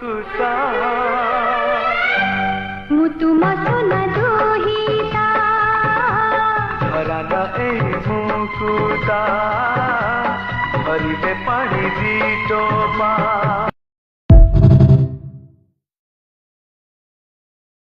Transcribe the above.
मुकुता मुतुमा सोना दोहिता धरा न ए मुकुता हरिबे पानी दी टोपा